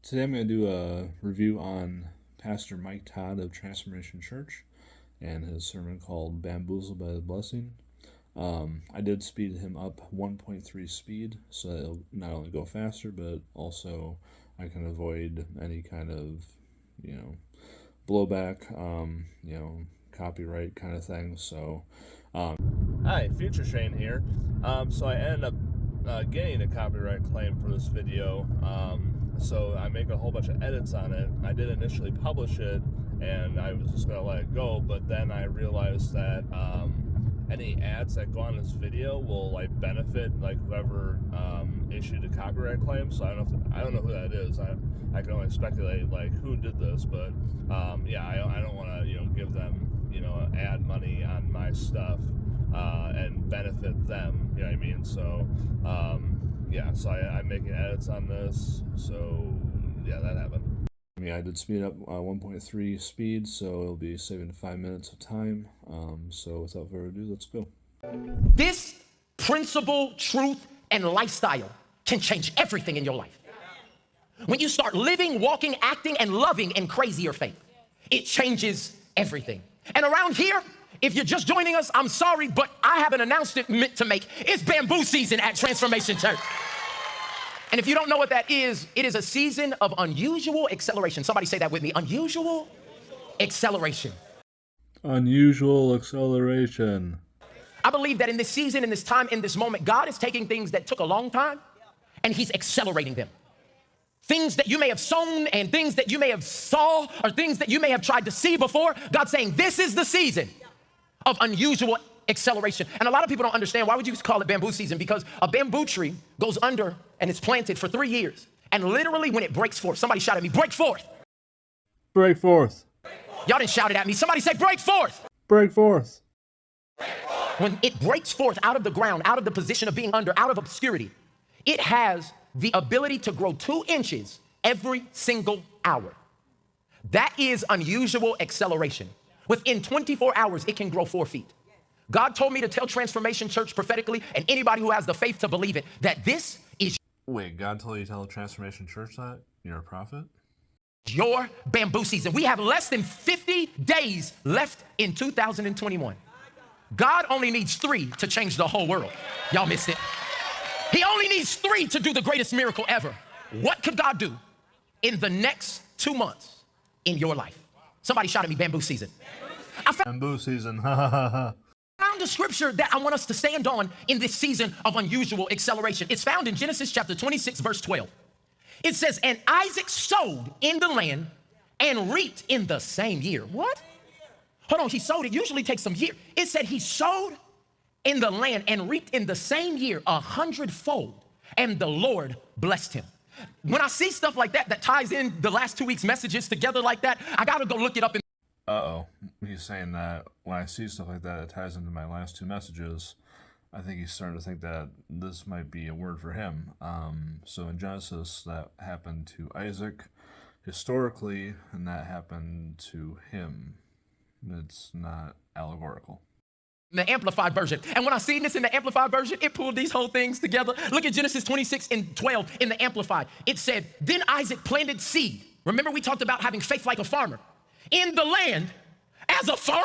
Today I'm going to do a review on Pastor Mike Todd of Transformation Church and his sermon called Bamboozled by the Blessing. I did speed him up 1.3 speed so that it'll not only go faster, but also I can avoid any kind of, blowback, copyright kind of thing. So, Hi, Future Shane here. So I ended up getting a copyright claim for this video. So I make a whole bunch of edits on it. I did initially publish it, and I was just gonna let it go. But then I realized that any ads that go on this video will benefit whoever issued a copyright claim. So I don't know who that is. I can only speculate who did this, but I don't want to give them ad money on my stuff and benefit them. You know what I mean? So so I'm making edits on this. So yeah, that happened. I did speed up 1.3 speed, so it'll be saving 5 minutes of time. So without further ado, let's go. This principle, truth, and lifestyle can change everything in your life. When you start living, walking, acting, and loving in crazier faith, it changes everything. And around here, if you're just joining us, I'm sorry, but I have an announcement to make. It's bamboo season at Transformation Church. And if you don't know what that is, it is a season of unusual acceleration. Somebody say that with me. Unusual acceleration. Unusual acceleration. I believe that in this season, in this time, in this moment, God is taking things that took a long time and he's accelerating them. Things that you may have sown and things that you may have saw or things that you may have tried to see before. God's saying this is the season of unusual acceleration. And a lot of people don't understand, why would you call it bamboo season? Because a bamboo tree goes under and it's planted for 3 years. And literally when it breaks forth, somebody shout at me, break forth. Break forth. Y'all didn't shout it at me. Somebody say break forth. Break forth. When it breaks forth out of the ground, out of the position of being under, out of obscurity, it has the ability to grow 2 inches every single hour. That is unusual acceleration. Within 24 hours, it can grow 4 feet. God told me to tell Transformation Church prophetically, and anybody who has the faith to believe it, that this is Wait, God told you to tell Transformation Church that? You're a prophet? your bamboo season. We have less than 50 days left in 2021. God only needs 3 to change the whole world. Y'all missed it. He only needs 3 to do the greatest miracle ever. What could God do in the next 2 months in your life? Somebody shout at me, bamboo season. Bamboo season. Found a scripture that I want us to stand on in this season of unusual acceleration. It's found in Genesis chapter 26, verse 12. It says, and Isaac sowed in the land and reaped in the same year. What? Hold on, he sowed. It usually takes some year. It said he sowed in the land and reaped in the same year 100-fold, and the Lord blessed him. When I see stuff like that, that ties in the last 2 weeks' messages together like that, I gotta go look it up. He's saying that when I see stuff like that, it ties into my last 2 messages. I think he's starting to think that this might be a word for him. So in Genesis, that happened to Isaac historically, and that happened to him. It's not allegorical. The Amplified version. And when I seen this in the Amplified version, it pulled these whole things together. Look at Genesis 26 and 12 in the Amplified. It said, then Isaac planted seed. Remember we talked about having faith like a farmer. In the land as a farmer,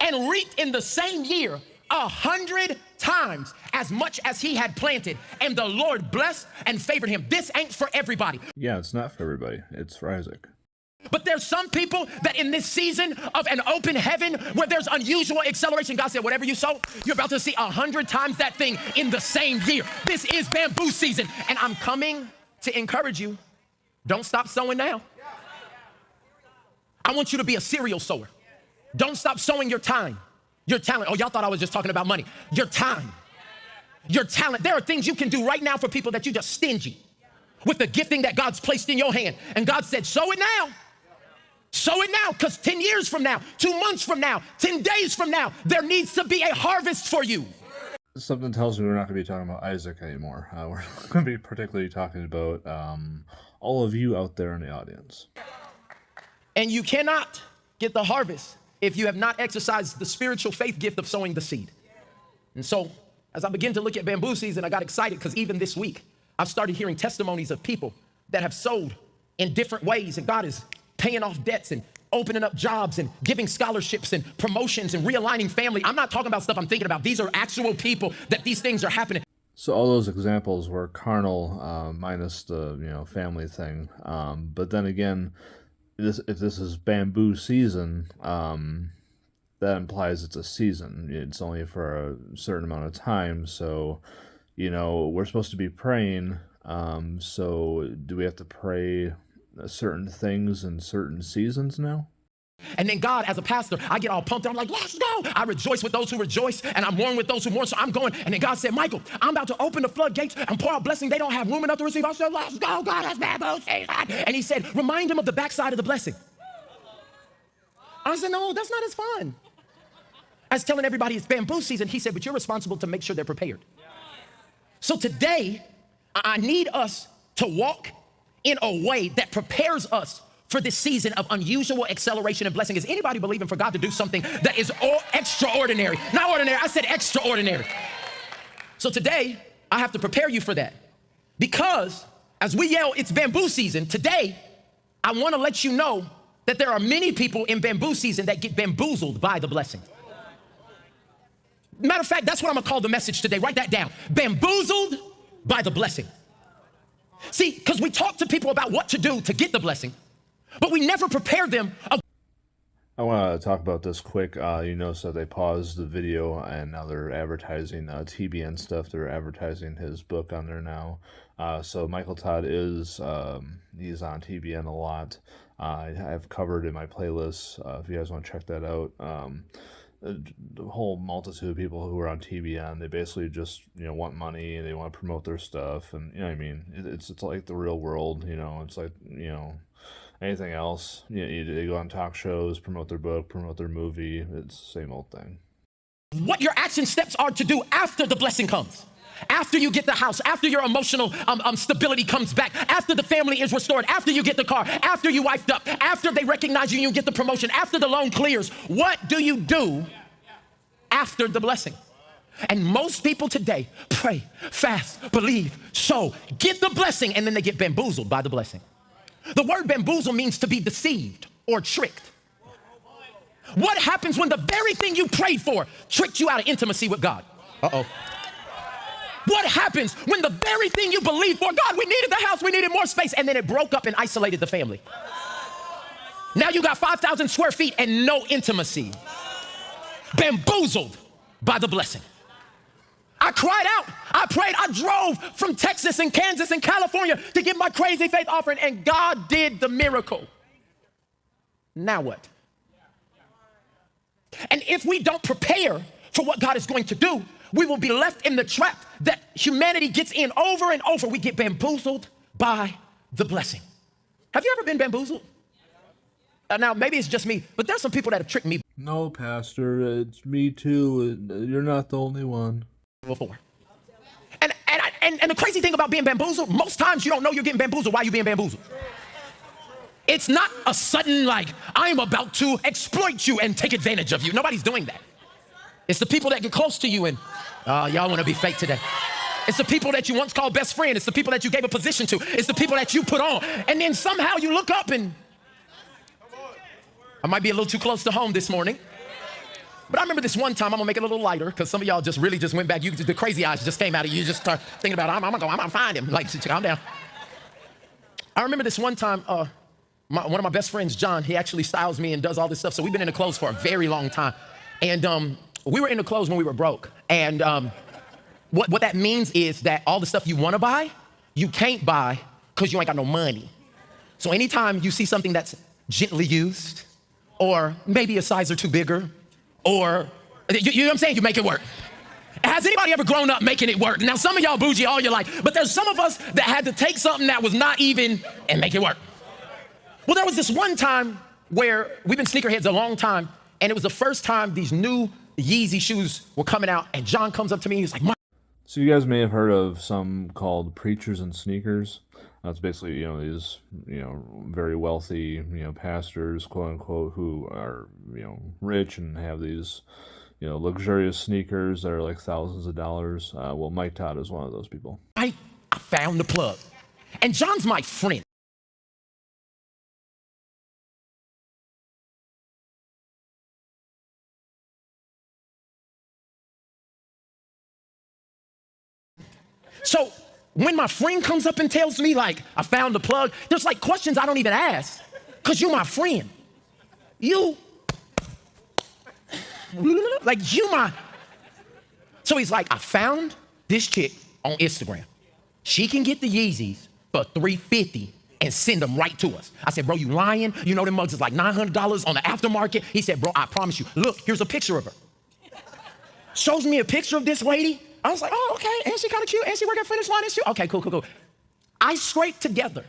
and reaped in the same year 100 times as much as he had planted. And the Lord blessed and favored him. This ain't for everybody. Yeah, it's not for everybody. It's for Isaac. But there's some people that in this season of an open heaven where there's unusual acceleration, God said, whatever you sow, you're about to see 100 times that thing in the same year. This is bamboo season. And I'm coming to encourage you. Don't stop sowing now. I want you to be a serial sower. Don't stop sowing your time, your talent. Oh, y'all thought I was just talking about money. Your time, your talent. There are things you can do right now for people that you just stingy with the gifting that God's placed in your hand. And God said, sow it now. Sow it now, because 10 years from now, 2 months from now, 10 days from now, there needs to be a harvest for you. Something tells me we're not going to be talking about Isaac anymore. We're going to be particularly talking about all of you out there in the audience. And you cannot get the harvest if you have not exercised the spiritual faith gift of sowing the seed. And so as I begin to look at bamboo season, I got excited because even this week, I've started hearing testimonies of people that have sowed in different ways, and God is paying off debts and opening up jobs and giving scholarships and promotions and realigning family. I'm not talking about stuff I'm thinking about. These are actual people that these things are happening. So all those examples were carnal, minus the family thing. But then again, if this is bamboo season, that implies it's a season. It's only for a certain amount of time. So, we're supposed to be praying. So do we have to pray certain things in certain seasons now? And then God, as a pastor, I get all pumped. I'm like, let's go. I rejoice with those who rejoice, and I'm mourn with those who mourn. So I'm going. And then God said, Michael, I'm about to open the floodgates and pour out blessing. They don't have room enough to receive. I said, let's go. God has bamboo season. And he said, remind him of the backside of the blessing. I said, no, that's not as fun as telling everybody it's bamboo season. He said, but you're responsible to make sure they're prepared. So today, I need us to walk in a way that prepares us for this season of unusual acceleration and blessing. Is anybody believing for God to do something that is extraordinary? Not ordinary, I said extraordinary. So today, I have to prepare you for that. Because as we yell, it's bamboo season, today, I want to let you know that there are many people in bamboo season that get bamboozled by the blessing. Matter of fact, that's what I'm gonna call the message today. Write that down. Bamboozled by the blessing. See, because we talk to people about what to do to get the blessing, but we never prepare them. I want to talk about this quick. You notice that they paused the video and now they're advertising TBN stuff. They're advertising his book on there now. So Michael Todd he's on TBN a lot. I have covered in my playlist if you guys want to check that out. The whole multitude of people who are on TBN, they basically just want money and they want to promote their stuff, and what I mean, it's like the real world. It's like anything else. They go on talk shows, promote their book, promote their movie. It's the same old thing. What your action steps are to do after the blessing comes. After you get the house, after your emotional stability comes back, after the family is restored, after you get the car, after you wiped up, after they recognize you and you get the promotion, after the loan clears, what do you do after the blessing? And most people today pray, fast, believe, sow, get the blessing, and then they get bamboozled by the blessing. The word bamboozle means to be deceived or tricked. What happens when the very thing you prayed for tricked you out of intimacy with God? Uh-oh. What happens when the very thing you believed for, God, we needed the house, we needed more space, and then it broke up and isolated the family? Now you got 5,000 square feet and no intimacy. Bamboozled by the blessing. I cried out, I prayed, I drove from Texas and Kansas and California to give my crazy faith offering, and God did the miracle. Now what? And if we don't prepare for what God is going to do, we will be left in the trap that humanity gets in over and over. We get bamboozled by the blessing. Have you ever been bamboozled? Now, maybe it's just me, but there's some people that have tricked me No, Pastor, it's me too. You're not the only one. before. And the crazy thing about being bamboozled, most times you don't know you're getting bamboozled. Why are you being bamboozled? It's not a sudden, like, I'm about to exploit you and take advantage of you. Nobody's doing that. It's the people that get close to you and, y'all want to be fake today. It's the people that you once called best friend. It's the people that you gave a position to. It's the people that you put on. And then somehow you look up and, I might be a little too close to home this morning. But I remember this one time, I'm gonna make it a little lighter because some of y'all just really just went back. The crazy eyes just came out of you. You just start thinking about, I'm gonna find him. Like, calm down. I remember this one time, one of my best friends, John, he actually styles me and does all this stuff. So we've been in the clothes for a very long time. And we were in the clothes when we were broke. And what that means is that all the stuff you wanna buy, you can't buy because you ain't got no money. So anytime you see something that's gently used, or maybe a size or two bigger, or, you know what I'm saying? You make it work. Has anybody ever grown up making it work? Now, some of y'all bougie all your life, but there's some of us that had to take something that was not even and make it work. Well, there was this one time where we've been sneakerheads a long time, and it was the first time these new Yeezy shoes were coming out, and John comes up to me, he's like, So you guys may have heard of some called preachers and sneakers. That's basically, these, very wealthy, pastors, quote unquote, who are, rich and have these, luxurious sneakers that are like thousands of dollars. Well, Mike Todd is one of those people. I found the plug. And John's my friend. So when my friend comes up and tells me, like, I found the plug, there's like questions I don't even ask because you're my friend. You, like, you my. So he's like, I found this chick on Instagram. She can get the Yeezys for $350 and send them right to us. I said, bro, you lying? You know them mugs is like $900 on the aftermarket. He said, bro, I promise you. Look, here's a picture of her. Shows me a picture of this lady. I was like, oh, okay, and she kind of cute, and she working at Finish Line, and she, okay, cool. I scraped together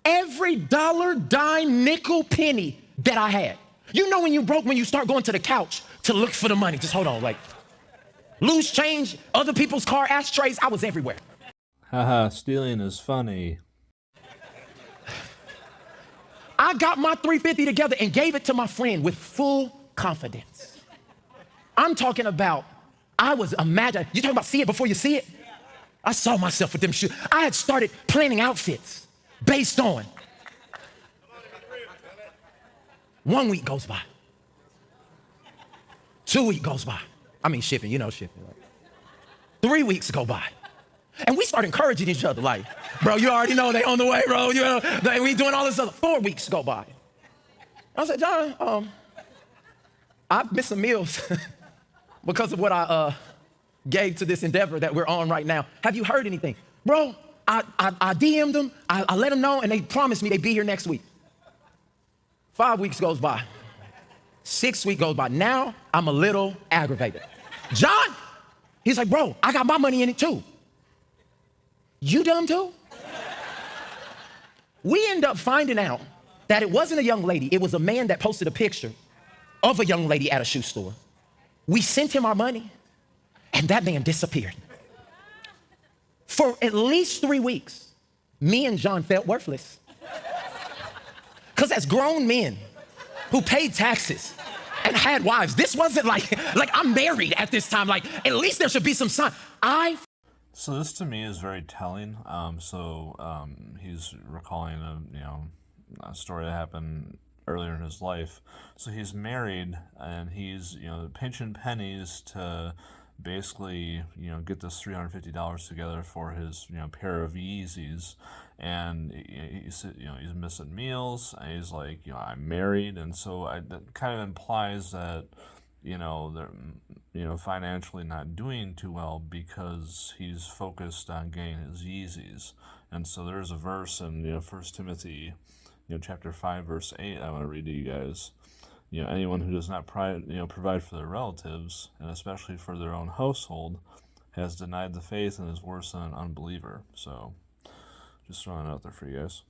every dollar, dime, nickel, penny that I had. You know when you broke, when you start going to the couch to look for the money. Just hold on, like, loose change, other people's car ashtrays, I was everywhere. Haha, stealing is funny. I got my $350 together and gave it to my friend with full confidence. I'm talking about, I was imagining, you talking about see it before you see it? I saw myself with them shoes. I had started planning outfits based on. 1 week goes by. 2 weeks goes by. I mean shipping, you know shipping. Right? 3 weeks go by. And we start encouraging each other like, bro, you already know they on the way, bro. You know, we doing all this other. 4 weeks go by. I said, John, I've missed some meals because of what I gave to this endeavor that we're on right now. Have you heard anything? Bro, I DM'd them, I let them know, and they promised me they'd be here next week. 5 weeks goes by. 6 weeks goes by. Now I'm a little aggravated. John, he's like, bro, I got my money in it too. You dumb too? We end up finding out that it wasn't a young lady, it was a man that posted a picture of a young lady at a shoe store. We sent him our money, and that man disappeared. For at least 3 weeks, me and John felt worthless. Because as grown men who paid taxes and had wives, this wasn't like I'm married at this time. Like, at least there should be some sign. So this to me is very telling. He's recalling a story that happened earlier in his life. So he's married and he's pinching pennies to basically get this $350 together for his pair of Yeezys, and he's missing meals. And he's like I'm married, and so that kind of implies that they're financially not doing too well because he's focused on getting his Yeezys. And so there's a verse in 1 Timothy chapter 5 verse 8 I want to read to you guys. Anyone who does not provide for their relatives, and especially for their own household, has denied the faith and is worse than an unbeliever. So just throwing it out there for you guys.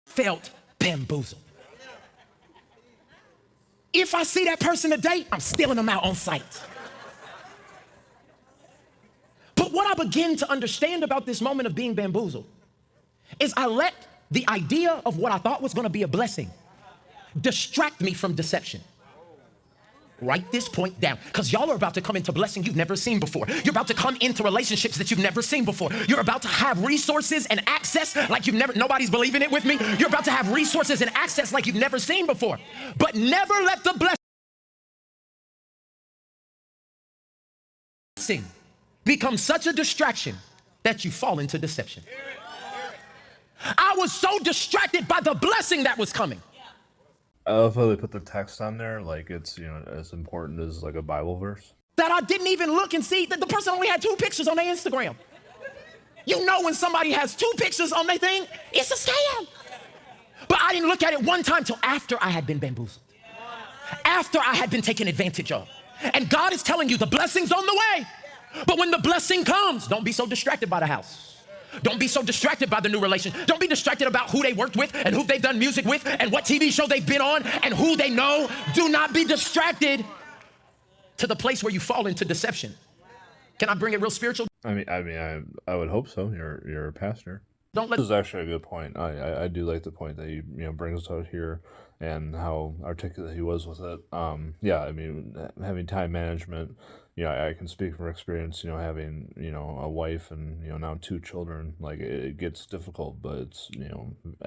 Felt bamboozled. If I see that person today, I'm stealing them out on sight. But what I begin to understand about this moment of being bamboozled is I let the idea of what I thought was going to be a blessing distract me from deception. Write this point down, because y'all are about to come into blessing you've never seen before. You're about to come into relationships that you've never seen before. You're about to have resources and access like nobody's believing it with me. You're about to have resources and access like you've never seen before. But never let the blessing become such a distraction that you fall into deception. I was so distracted by the blessing that was coming. I love how they put the text on there, like it's as important as like a Bible verse. That I didn't even look and see that the person only had 2 pictures on their Instagram. When somebody has 2 pictures on their thing, it's a scam. But I didn't look at it one time till after I had been bamboozled, after I had been taken advantage of. And God is telling you the blessing's on the way. But when the blessing comes, don't be so distracted by the house. Don't be so distracted by the new relation. Don't be distracted about who they worked with and who they've done music with and what TV show they've been on and who they know. Do not be distracted to the place where you fall into deception. Can I bring it real spiritual? I would hope so. You're a pastor. This is actually a good point. I do like the point that he brings out here and how articulate he was with it. Having time management. I can speak from experience. Having a wife and now 2 children. Like it gets difficult, but it's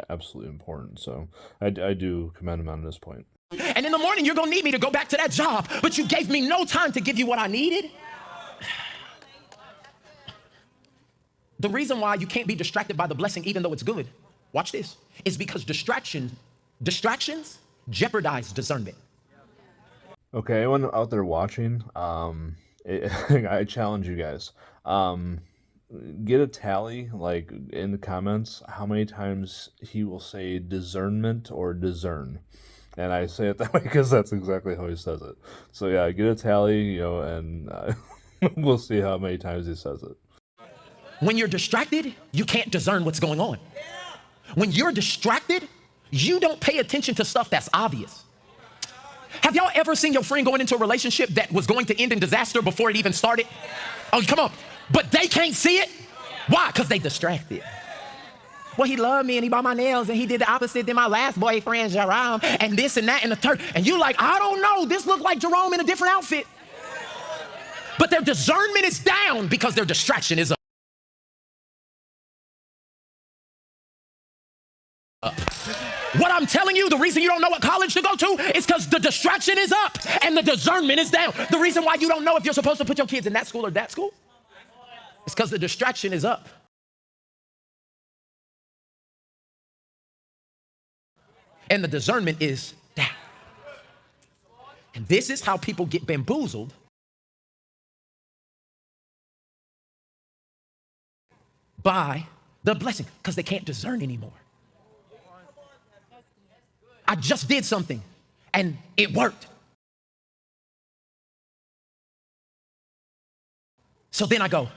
absolutely important. So I do commend him on this point. And in the morning, you're going to need me to go back to that job, but you gave me no time to give you what I needed. The reason why you can't be distracted by the blessing, even though it's good, watch this, is because distractions jeopardize discernment. Okay, anyone out there watching, I challenge you guys. Get a tally, like in the comments, how many times he will say discernment or discern. And I say it that way because that's exactly how he says it. So yeah, get a tally, and we'll see how many times he says it. When you're distracted, you can't discern what's going on. When you're distracted, you don't pay attention to stuff that's obvious. Have y'all ever seen your friend going into a relationship that was going to end in disaster before it even started? Oh, come on. But they can't see it. Why? Because they distracted. Well, he loved me and he bought my nails and he did the opposite than my last boyfriend, Jerome, and this and that and the third. And you like, I don't know, this looked like Jerome in a different outfit. But their discernment is down because their distraction is up. What I'm telling you, the reason you don't know what college to go to is because the distraction is up and the discernment is down. The reason why you don't know if you're supposed to put your kids in that school or that school is because the distraction is up. And the discernment is down. And this is how people get bamboozled by the blessing, because they can't discern anymore. I just did something and it worked. So then I go,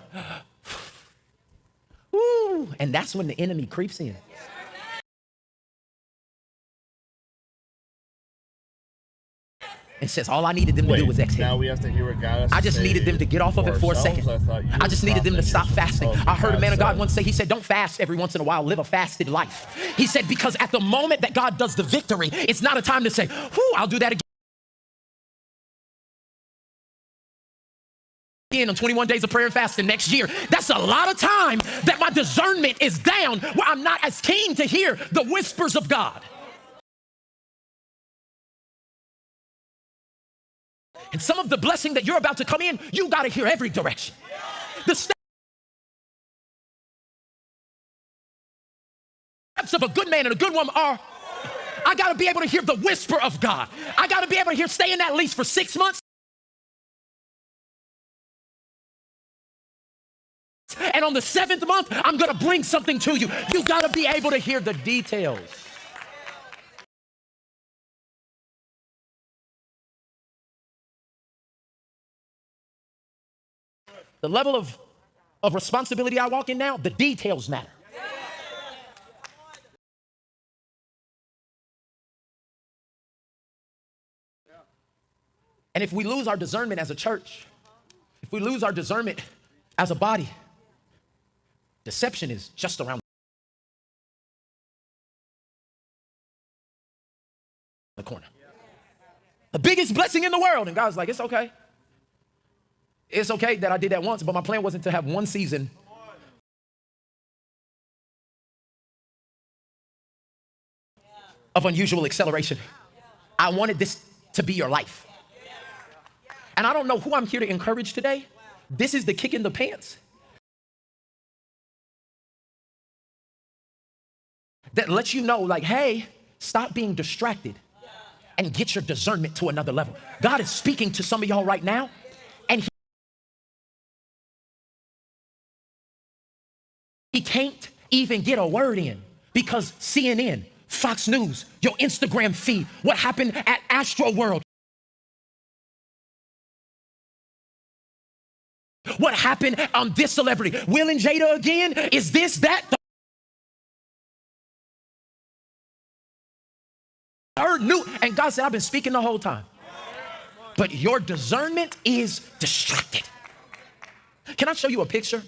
ooh, and that's when the enemy creeps in. And says, all I needed them to do was exhale. Now we have to hear what God has to I just say needed them to get off of it for a second. I just needed them to stop fasting. I heard a man of God once say, he said, don't fast every once in a while, live a fasted life. He said, because at the moment that God does the victory, it's not a time to say, whew, I'll do that again on 21 days of prayer and fasting next year. That's a lot of time that my discernment is down, where I'm not as keen to hear the whispers of God. And some of the blessing that you're about to come in, you got to hear every direction. The steps of a good man and a good woman are, I got to be able to hear the whisper of God. I got to be able to hear, stay in that lease for 6 months. And on the 7th month, I'm going to bring something to you. You got to be able to hear the details. The level of responsibility I walk in now, the details matter. And if we lose our discernment as a church, if we lose our discernment as a body, deception is just around the corner. The biggest blessing in the world. And God's like, it's okay. It's okay that I did that once, but my plan wasn't to have one season of unusual acceleration. I wanted this to be your life. And I don't know who I'm here to encourage today. This is the kick in the pants that lets you know, like, hey, stop being distracted and get your discernment to another level. God is speaking to some of y'all right now, and He can't even get a word in because CNN, Fox News, your Instagram feed, what happened at Astro World, what happened on this celebrity, Will and Jada again, is this, that, the third new, and God said, I've been speaking the whole time, but your discernment is distracted. Can I show you a picture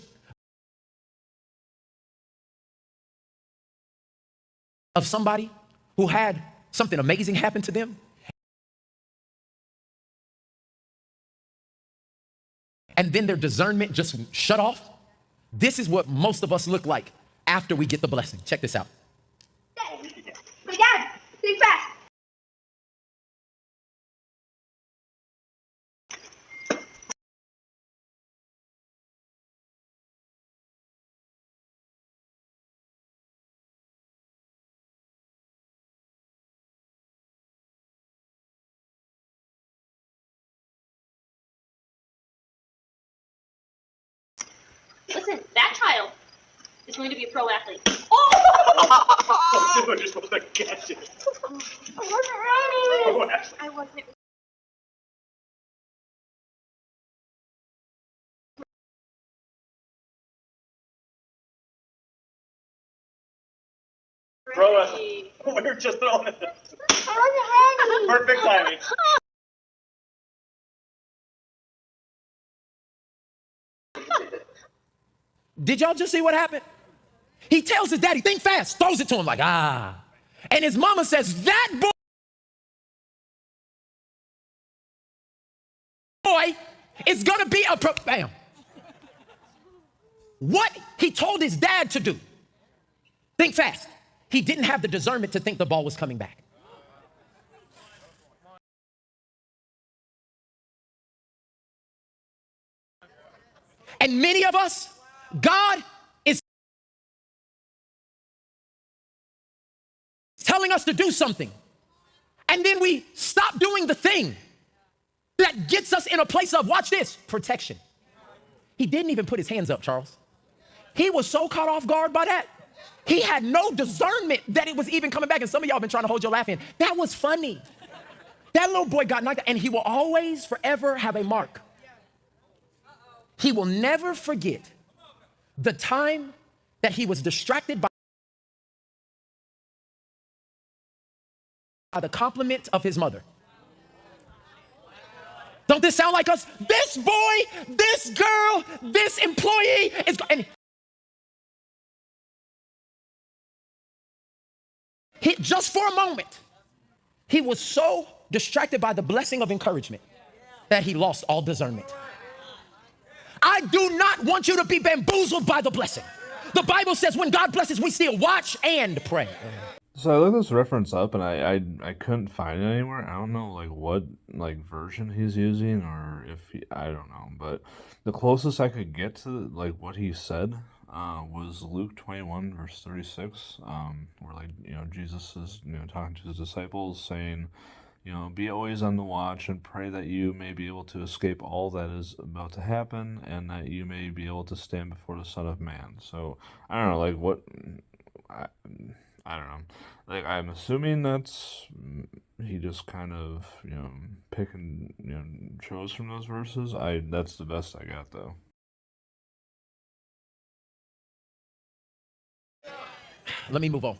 of somebody who had something amazing happen to them, and then their discernment just shut off? This is what most of us look like after we get the blessing. Check this out. But Dad, think fast. Listen, that child is going to be a pro athlete. Oh! You're supposed to catch it. I wasn't ready. I wasn't. Pro athlete. We're just throwing it. I wasn't ready. Perfect timing. Did y'all just see what happened? He tells his daddy, think fast, throws it to him like, ah. And his mama says, that boy is gonna be a pro, bam. What he told his dad to do, think fast. He didn't have the discernment to think the ball was coming back. And many of us, God is telling us to do something. And then we stop doing the thing that gets us in a place of, watch this, protection. He didn't even put his hands up, Charles. He was so caught off guard by that. He had no discernment that it was even coming back. And some of y'all been trying to hold your laugh in. That was funny. That little boy got knocked out, and he will always, forever have a mark. He will never forget the time that he was distracted by the compliment of his mother. Don't this sound like us? This boy, this girl, this employee is, and just for a moment, he was so distracted by the blessing of encouragement that he lost all discernment. I do not want you to be bamboozled by the blessing. The Bible says when God blesses, we still watch and pray. So I looked this reference up and I couldn't find it anywhere. I don't know like what like version he's using or if he, I don't know, but the closest I could get to like what he said was Luke 21 verse 36, where like Jesus is talking to his disciples saying, be always on the watch and pray that you may be able to escape all that is about to happen and that you may be able to stand before the Son of Man. So I don't know, like what, I don't know. Like I'm assuming that's he just kind of pick and chose from those verses. That's the best I got though. Let me move on.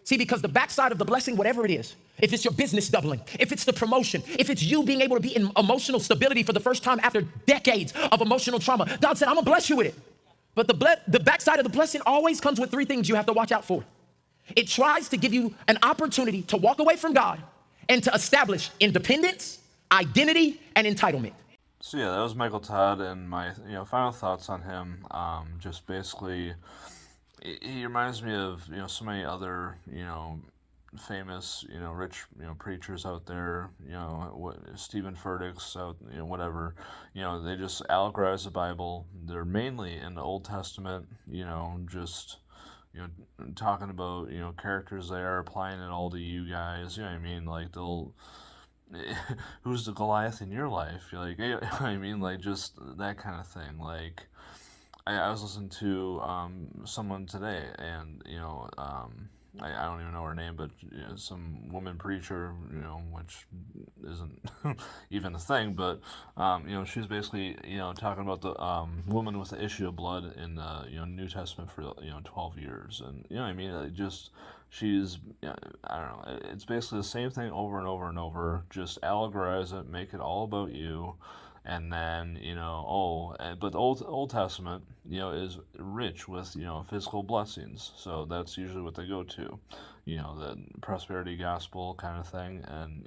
See, because the backside of the blessing, whatever it is, if it's your business doubling, if it's the promotion, if it's you being able to be in emotional stability for the first time after decades of emotional trauma, God said, I'm gonna bless you with it. But the backside of the blessing always comes with three things you have to watch out for. It tries to give you an opportunity to walk away from God and to establish independence, identity, and entitlement. So yeah, that was Michael Todd, and my final thoughts on him. Just basically, he reminds me of so many other famous rich preachers out there. What Stephen Furtick's out whatever. They just allegorize the Bible. They're mainly in the Old Testament. Just talking about characters there, applying it all to you guys. You know what I mean? Like they'll. Who's the Goliath in your life? You're like, I mean, like just that kind of thing. Like, I was listening to someone today, and I don't even know her name, but some woman preacher, which isn't even a thing, but she's basically talking about the woman with the issue of blood in the New Testament for 12 years, and what I mean, it just she's I don't know, it's basically the same thing over and over and over. Just allegorize it, make it all about you. And then but the Old Testament is rich with physical blessings, so that's usually what they go to, the prosperity gospel kind of thing, and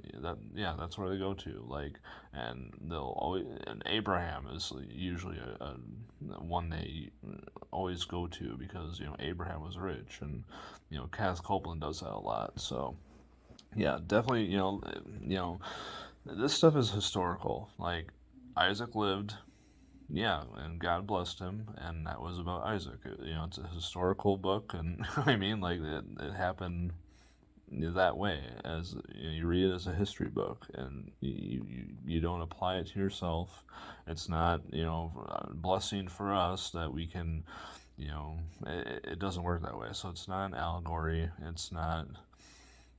that's where they go to. Like, and they'll always, and Abraham is usually a one they always go to because Abraham was rich, and Kenneth Copeland does that a lot. So yeah, definitely this stuff is historical. Like, Isaac lived, and God blessed him, and that was about Isaac. It's a historical book, and I mean, like, it happened that way, as you read it as a history book, and you don't apply it to yourself. It's not, a blessing for us that we can, it doesn't work that way. So it's not an allegory. It's not,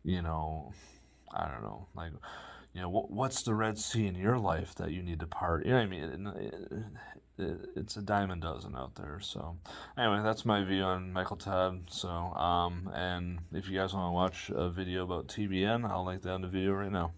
I don't know, like, what's the Red Sea in your life that you need to part? You know what I mean? It's a dime a dozen out there. So anyway, that's my view on Michael Todd. So and if you guys want to watch a video about TBN, I'll link that in the video right now.